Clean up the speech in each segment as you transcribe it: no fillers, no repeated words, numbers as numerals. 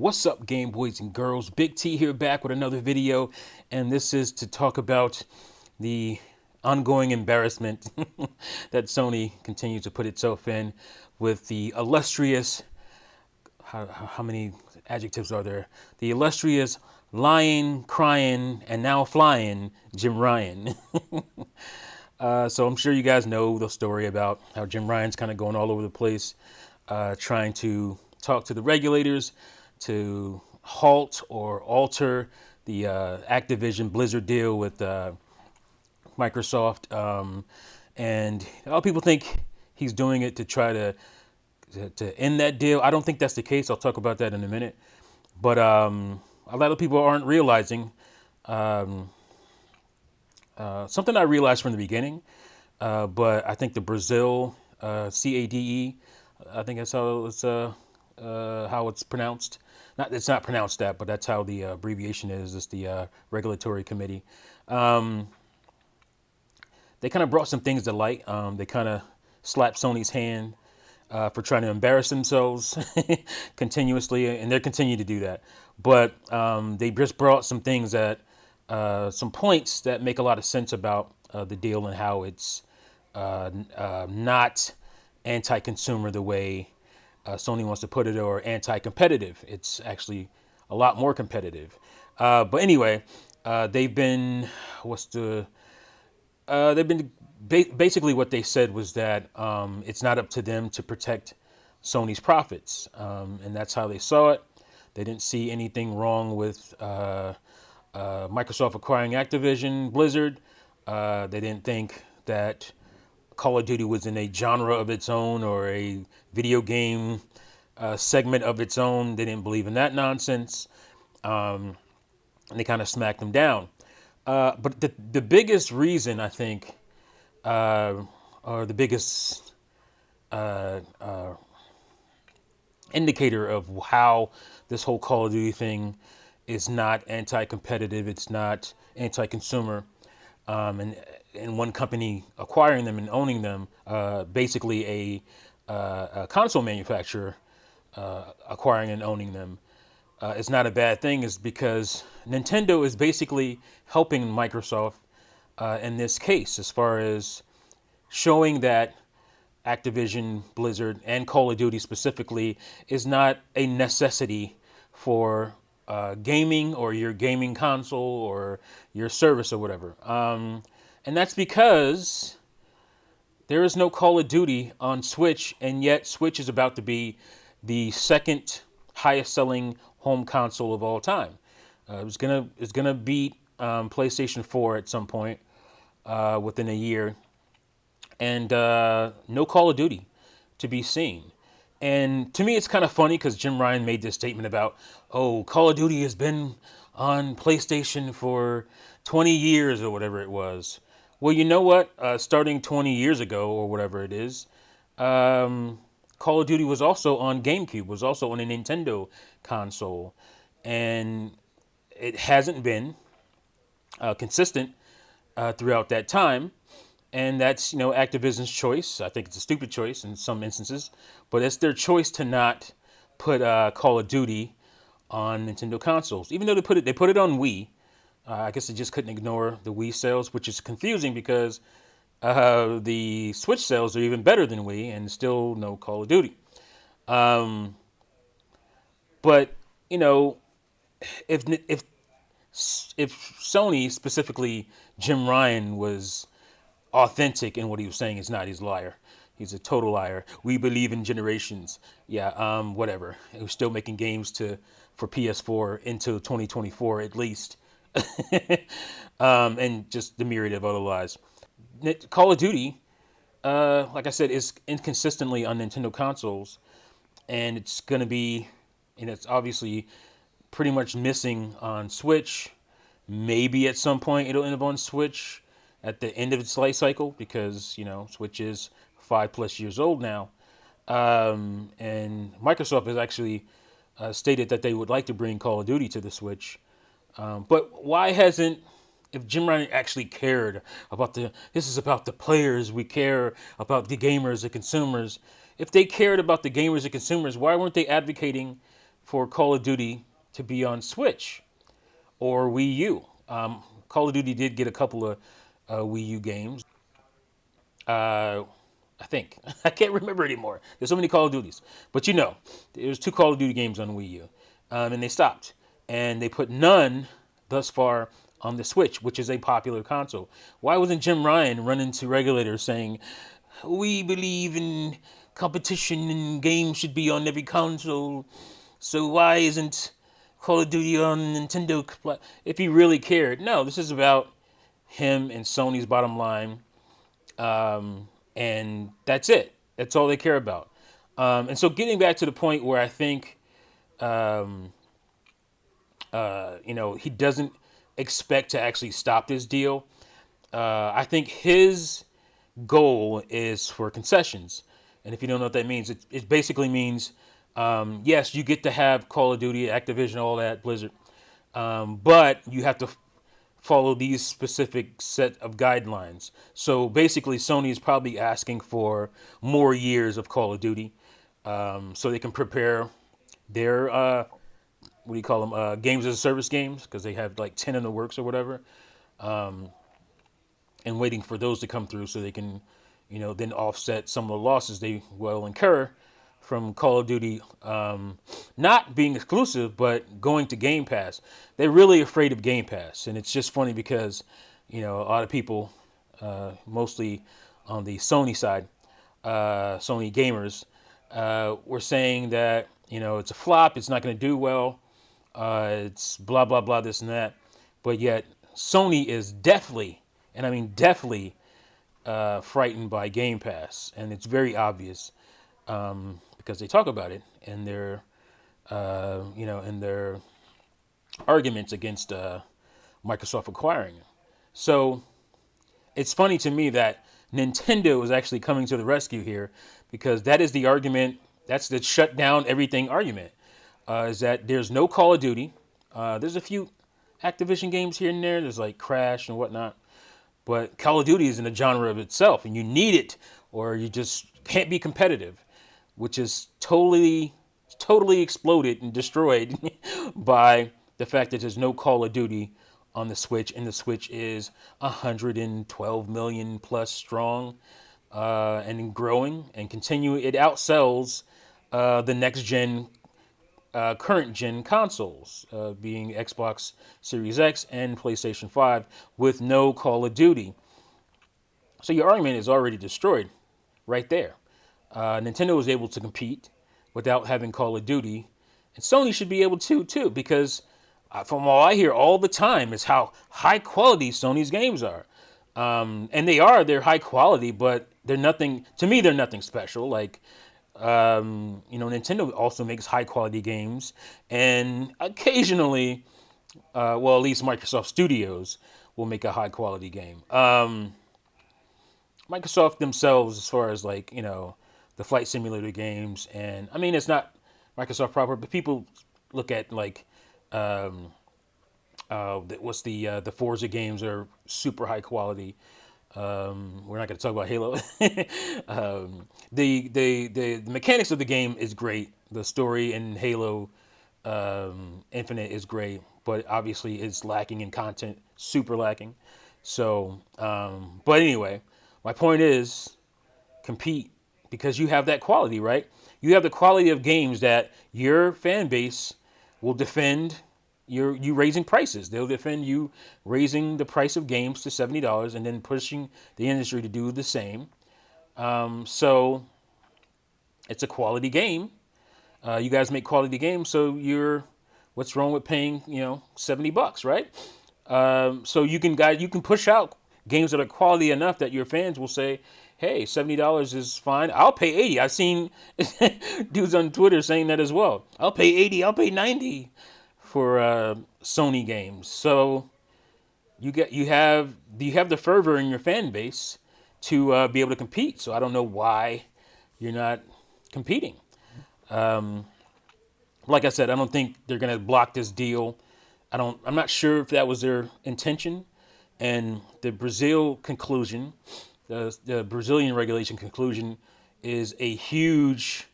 What's up, Game Boys and girls? Big T here, back with another video, and this is to talk about the ongoing embarrassment that Sony continues to put itself in with the illustrious, how many adjectives are there? The illustrious lying, crying, and now flying Jim Ryan. So I'm sure you guys know the story about how Jim Ryan's kind of going all over the place, trying to talk to the regulators to halt or alter the Activision Blizzard deal with Microsoft. And a lot of people think he's doing it to try to end that deal. I don't think that's the case. I'll talk about that in a minute. But a lot of people aren't realizing something I realized from the beginning, but I think the Brazil CADE, I think that's how it's pronounced. It's not pronounced that, but that's how the abbreviation is. It's the regulatory committee. They kind of brought some things to light. They kind of slapped Sony's hand for trying to embarrass themselves continuously, and they're continuing to do that. But they just brought some things some points that make a lot of sense about the deal and how it's not anti-consumer the way Sony wants to put it, or anti-competitive. It's actually a lot more competitive. But anyway, they've been basically what they said was that it's not up to them to protect Sony's profits, and that's how they saw it. They didn't see anything wrong with Microsoft acquiring Activision Blizzard. They didn't think that Call of Duty was in a genre of its own or a video game segment of its own. They didn't believe in that nonsense. And they kind of smacked them down. But the biggest reason, I think, or the biggest indicator of how this whole Call of Duty thing is not anti-competitive, it's not anti-consumer, and one company acquiring them and owning them, basically a console manufacturer acquiring and owning them, is not a bad thing, is because Nintendo is basically helping Microsoft in this case, as far as showing that Activision, Blizzard, and Call of Duty specifically is not a necessity for gaming or your gaming console or your service or whatever. And that's because there is no Call of Duty on Switch, and yet Switch is about to be the second highest selling home console of all time. It's gonna beat PlayStation 4 at some point within a year, and no Call of Duty to be seen. And to me, it's kind of funny because Jim Ryan made this statement about, oh, Call of Duty has been on PlayStation for 20 years or whatever it was. Well, you know what? Starting 20 years ago or whatever it is, Call of Duty was also on GameCube, was also on a Nintendo console. And it hasn't been consistent throughout that time. And that's, Activision's choice. I think it's a stupid choice in some instances, but it's their choice to not put Call of Duty on Nintendo consoles. Even though they put it on Wii. I guess they just couldn't ignore the Wii sales, which is confusing because the Switch sales are even better than Wii, and still no Call of Duty. But if Sony, specifically Jim Ryan, was authentic in what he was saying, it's not. He's a liar. He's a total liar. We believe in generations. Yeah, whatever. We're still making games for PS4 into 2024 at least. And just the myriad of other lies. Call of Duty, like I said, is inconsistently on Nintendo consoles, and it's obviously pretty much missing on Switch. Maybe at some point it'll end up on Switch at the end of its life cycle, because Switch is 5+ years old now, and Microsoft has actually stated that they would like to bring Call of Duty to the Switch. But why hasn't, if Jim Ryan actually cared about this is about the players, we care about the gamers, the consumers. If they cared about the gamers and consumers, why weren't they advocating for Call of Duty to be on Switch or Wii U. Call of Duty did get a couple of Wii U games. Uh, I think I can't remember anymore. There's so many Call of Duties, but there's two Call of Duty games on Wii U, and they stopped, and they put none thus far on the Switch, which is a popular console. Why wasn't Jim Ryan running to regulators saying, "We believe in competition and games should be on every console, so why isn't Call of Duty on Nintendo?" If he really cared, no. This is about him and Sony's bottom line, and that's it. That's all they care about. And so, getting back to the point where I think, he doesn't expect to actually stop this deal. I think his goal is for concessions, and if you don't know what that means, it basically means, yes, you get to have Call of Duty, Activision, all that, Blizzard, but you have to follow these specific set of guidelines. So basically, Sony is probably asking for more years of Call of Duty, so they can prepare their what do you call them, games as a service games, because they have like 10 in the works or whatever, and waiting for those to come through so they can, then offset some of the losses they will incur from Call of Duty not being exclusive, but going to Game Pass. They're really afraid of Game Pass, and it's just funny because, a lot of people, mostly on the Sony side, Sony gamers, were saying that it's a flop, it's not going to do well, it's blah blah blah, this and that, but yet Sony is definitely, and I mean definitely, frightened by Game Pass, and it's very obvious, because they talk about it in their, in their arguments against Microsoft acquiring it. So it's funny to me that Nintendo is actually coming to the rescue here, because that is the argument. That's the shut down everything argument. Is that there's no Call of Duty. There's a few Activision games here and there. There's like Crash and whatnot. But Call of Duty is in a genre of itself, and you need it, or you just can't be competitive, which is totally exploded and destroyed by the fact that there's no Call of Duty on the Switch, and the Switch is 112 million plus strong, and growing and continuing. It outsells the next gen, current gen consoles, being Xbox Series X and PlayStation 5, with no Call of Duty. So your argument is already destroyed right there. Nintendo was able to compete without having Call of Duty, and Sony should be able to too, because from all I hear all the time is how high quality Sony's games are. And they're high quality, but they're nothing, to me, they're nothing special. Like, Nintendo also makes high quality games, and occasionally, well, at least Microsoft Studios will make a high quality game. Microsoft themselves, as far as like, the flight simulator games, and I mean, it's not Microsoft proper, but people look at like, what's the Forza games are super high quality. We're not going to talk about Halo. The mechanics of the game is great. The story in Halo Infinite is great, but obviously it's lacking in content, super lacking. So, but anyway, my point is compete, because you have that quality, right? You have the quality of games that your fan base will defend. You raising prices. They'll defend you raising the price of games to $70 and then pushing the industry to do the same. So it's a quality game. You guys make quality games, so what's wrong with paying $70, right? So you can push out games that are quality enough that your fans will say, hey, $70 is fine. I'll pay 80. I've seen dudes on Twitter saying that as well. I'll pay 80. I'll pay 90 for Sony games. So you have the fervor in your fan base to be able to compete. So I don't know why you're not competing. Like I said, I don't think they're going to block this deal. I'm not sure if that was their intention. And the Brazilian regulation conclusion is a huge,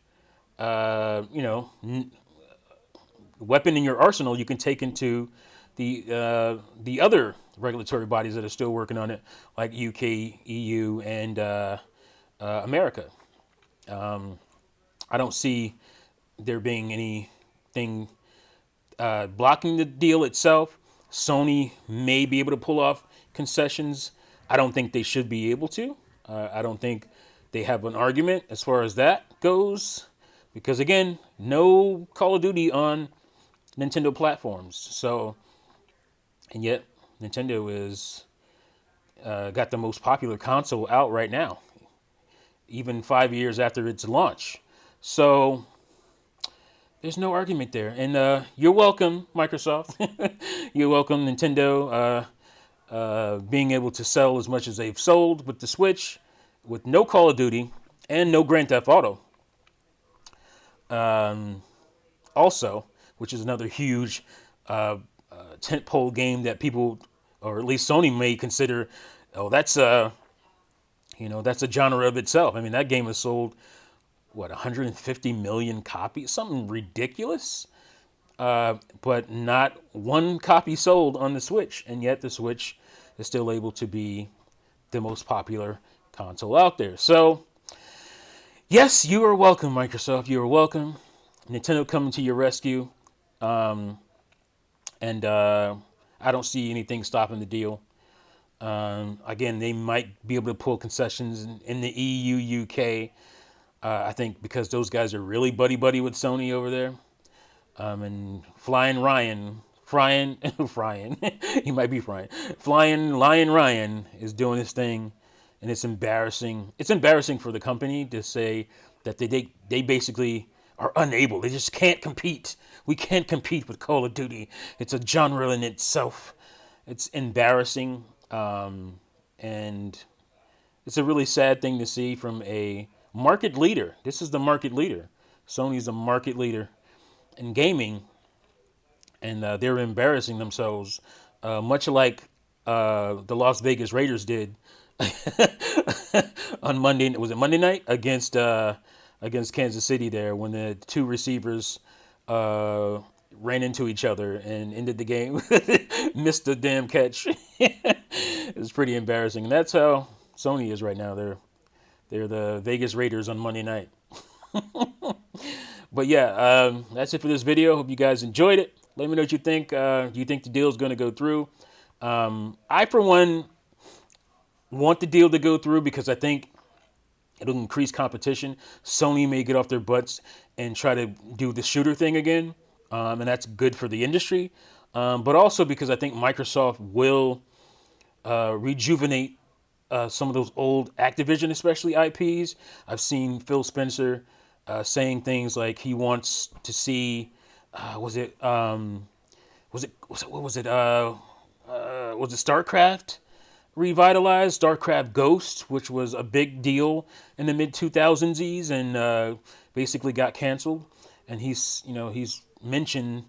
weapon in your arsenal you can take into the other regulatory bodies that are still working on it, like UK, EU, and America. I don't see there being anything blocking the deal itself. Sony may be able to pull off concessions. I don't think they should be able to. I don't think they have an argument as far as that goes. Because again, no Call of Duty on Nintendo platforms. So, and yet Nintendo is got the most popular console out right now, even 5 years after its launch. So there's no argument there. And you're welcome, Microsoft. You're welcome, Nintendo, being able to sell as much as they've sold with the Switch, with no Call of Duty and no Grand Theft Auto. Also, which is another huge tentpole game that people, or at least Sony, may consider, oh, that's that's a genre of itself. I mean, that game has sold, what, 150 million copies, something ridiculous. But not one copy sold on the Switch, and yet the Switch is still able to be the most popular console out there. So, yes, you are welcome, Microsoft. You are welcome. Nintendo coming to your rescue. And I don't see anything stopping the deal. Again, they might be able to pull concessions in the EU, UK. I think because those guys are really buddy-buddy with Sony over there. And Flying Ryan, he might be Frying. Flying Lion Ryan is doing his thing, and it's embarrassing. It's embarrassing for the company to say that they basically are unable. They just can't compete. We can't compete with Call of Duty. It's a genre in itself. It's embarrassing, and it's a really sad thing to see from a market leader. This is the market leader. Sony's a market leader in gaming, and they're embarrassing themselves, much like the Las Vegas Raiders did on Monday. Was it Monday night against Kansas City there, when the two receivers ran into each other and ended the game, missed the damn catch. It was pretty embarrassing, and that's how Sony is right now. They're the Vegas Raiders on Monday night. But yeah, that's it for this video. Hope you guys enjoyed it. Let me know what you think. Do you think the deal is going to go through? I, for one, want the deal to go through because I think it'll increase competition. Sony may get off their butts and try to do the shooter thing again, and that's good for the industry. But also because I think Microsoft will rejuvenate some of those old Activision, especially IPs. I've seen Phil Spencer saying things like he wants to see, was it StarCraft revitalized, StarCraft Ghost, which was a big deal in the mid 2000s and basically got canceled. And he's mentioned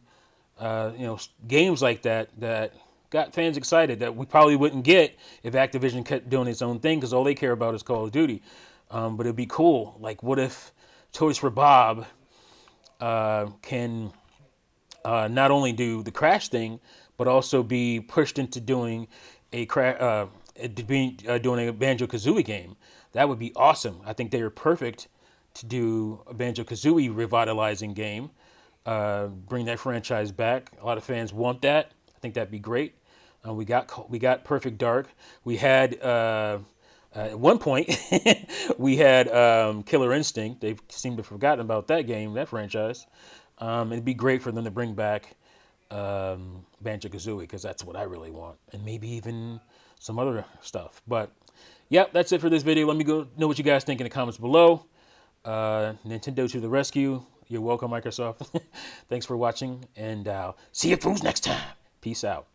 games like that got fans excited that we probably wouldn't get if Activision kept doing its own thing, because all they care about is Call of Duty. But it'd be cool. Like, what if Toys for Bob can not only do the Crash thing, but also be pushed into doing doing a Banjo-Kazooie game? That would be awesome. I think they are perfect to do a Banjo-Kazooie revitalizing game. Bring that franchise back. A lot of fans want that. I think that'd be great. We got Perfect Dark. We had at one point we had Killer Instinct. They seem to have forgotten about that game, that franchise. It'd be great for them to bring back Banjo-Kazooie, because that's what I really want, and maybe even some other stuff. But yeah, that's it for this video. Let me know what you guys think in the comments below. Nintendo to the rescue. You're welcome, Microsoft. Thanks for watching, and see you fools next time. Peace out.